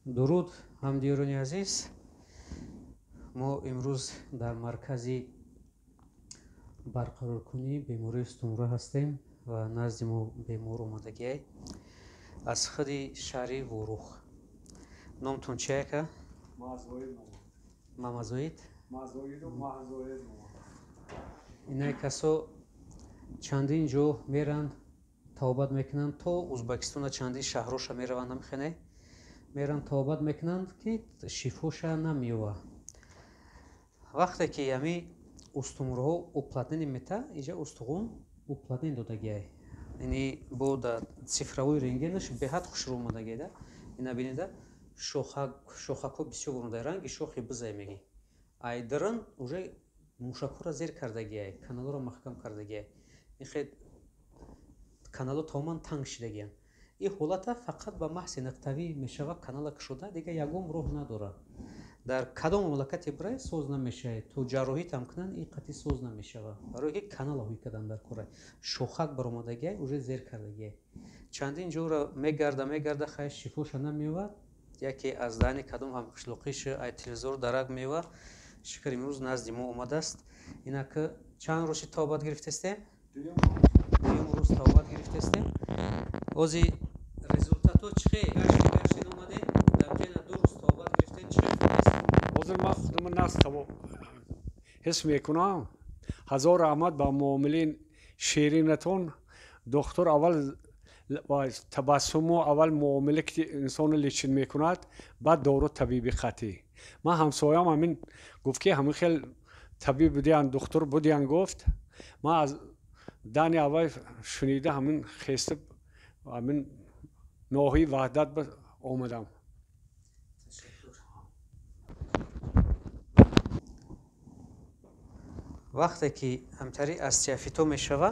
дуруд ҳамдиёрони азиз, мо имрӯз дар маркази барқароркунии бемории устумра ҳастем ва назди мо бемор омадагиай аз худи шаҳри Ворух. Номтон чи ака? Мамазоид. Инай касо чандин ҷо меранд, тавбат мекунанд, то Узбекистона чандин шаҳроша мераванд, намехенай меранд тавбат мекунанд ки шифоша намеёва. Вақте ки ами устумраҳо уплотнение мета, иҷа устуғун уплотнение додагиай. Яъни бо да цифравои рентгенаш беҳад хушрӯ омадагида. Ина бинида шохакҳо бисёр гуна ранги шохи бизай мегӣ. Айдаран уже мушакҳоро зер кардагиай, каналҳоро маҳкам кардагиай. Ихе каналҳо тамоман танг шидагиянд. ин ҳолата фақат ба маҳзи нақтавӣ мешава канала кушода, дига ягон роҳ надора. Дар кадом мамлакати бирай соз намешавад. То ҷарроҳӣ там кунанд, ин қатъи соз намешава. Барои ки канала ҳӯй кадан дар кора. Шохак баромадагиай, уже зер кардагиай. Чандин ҷора мегарда хай шифоша намеёвад. Яке аз даҳани кадом ҳамқишлоқиш ай телевизор дарак меёва. Шикар имрӯз назди мо омадааст. Инаки чанд рӯзи тавбат гирифтастем? Дуюм рӯз тавбат гирифтастем. Ози результато чӣ? Гашти омадем? Дар ҷайна 2 рӯз тавбат гирифтем, чӣ гирифтастем? ҳозир ман худам наст ҳис мекунам. ҳазор раҳмат ба муомилин ширинатон. духтур аввал табассуму аввал муомила ки инсоно личин мекунад, баъд дору табиби қатъӣ. ман ҳамсоям ҳамин гуфт ки ҳамин хел табиб будиянд, духтур будиянд гуфт. ман аз дани аввал шунида ҳамин хеста ҳамин ноҳии ваҳдат омадам. вақте ки ҳамтари астиафито мешава,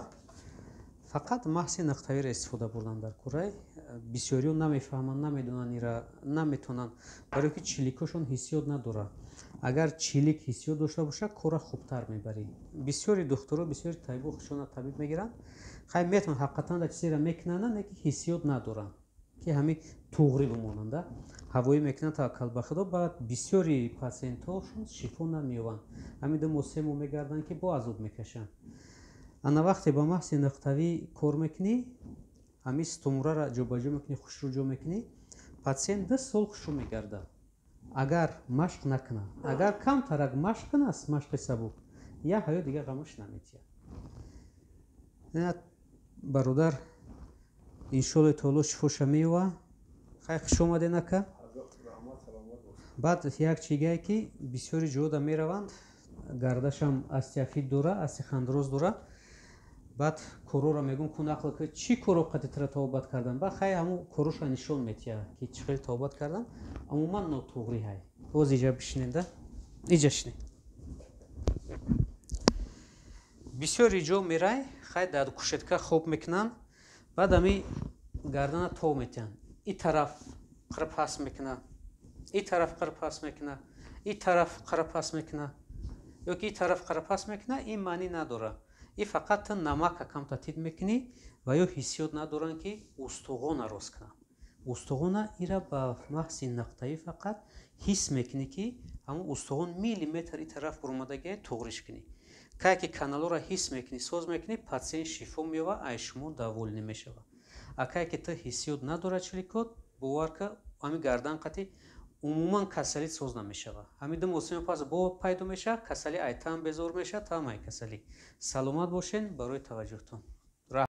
фақат маҳзи нақтавиро истифода бурдан дар курай. Бисёриҳо намефаҳманд, намедонанд, ира наметонанд, барои ки чиликҳошон ҳиссиёт надорад. агар чилик ҳиссиёт дошта боша, кора хубтар мебарӣ. бисёри духтуро, бисёри табибо худшона табиб мегиранд, хай метавонанд ҳақиқатан да чизеро мекунанд, неки ҳиссиёт надоранд, ки ҳамин туғри бимонанда ҳавоӣ мекунанд таваккал ба худо. баъд бисёри патсиентҳошон шифо намеёбанд. ҳамин 2 моҳ 3 моҳ мегарданд ки бо азоб мекашанд. ана вақте ба маҳзи нақтавӣ кор мекунӣ, ҳамин стумраро ҷобаҷо мекунӣ, хушрӯ ҷо мекунӣ, патсиент 2 сол хушрӯ мегардад. агар машқ накунад, агар камтарак машқ кунад, машқи сабук, я ҳаёт дига ғамаш наметиҳад. бародар иншоалло таоло шифоша меёва. хай хуш омаден ака. баъд як чигае ки бисёри ҷода мераванд, гардашам астиафит дора, астихандроз дора. баъд корора мегӯм кун ақл ки чӣ коро қатитра тавбат кардан. баъд хай ҳамун короша нишон метиҳад ки чӣ хел тавбат кардан. амуман нотуғри ҳай. боз иҷа бишинеда. иҷа шинед. бисёри ҷо мерай, хай дар кушетка хоб мекунанд. баъд ами гардана тов метиҳанд. ин тараф қир паст мекунад, ин тараф қир паст мекунад, ин тараф қир паст мекунад, ёки ин тараф қир паст мекунад. ин маънӣ надорад. ин фақат ту намак акам татбиқ мекунӣ ва ё ҳиссиёт надоранд ки устуғона рост кунанд. устуғона ира ба маҳзи нақтавӣ фақат ҳис мекунӣ ки ҳамун устуғон миллиметр ин тараф буромадагиай туғриш кунӣ. кае ки каналҳоро ҳис мекунӣ, соз мекунӣ, патсиент шифо меёва, ай шумо даволӣ мешава. а кае ки ту ҳиссиёт надорад чиликот, бовар ка ҳамин гардан қатъӣ умуман касалӣ соз намешава. ҳамин 2 моҳ 3 моҳ пас бо пайдо мешавад, касалӣ ай там безор мешавад, там ай касалӣ. саломат бошед. барои таваҷҷӯҳтон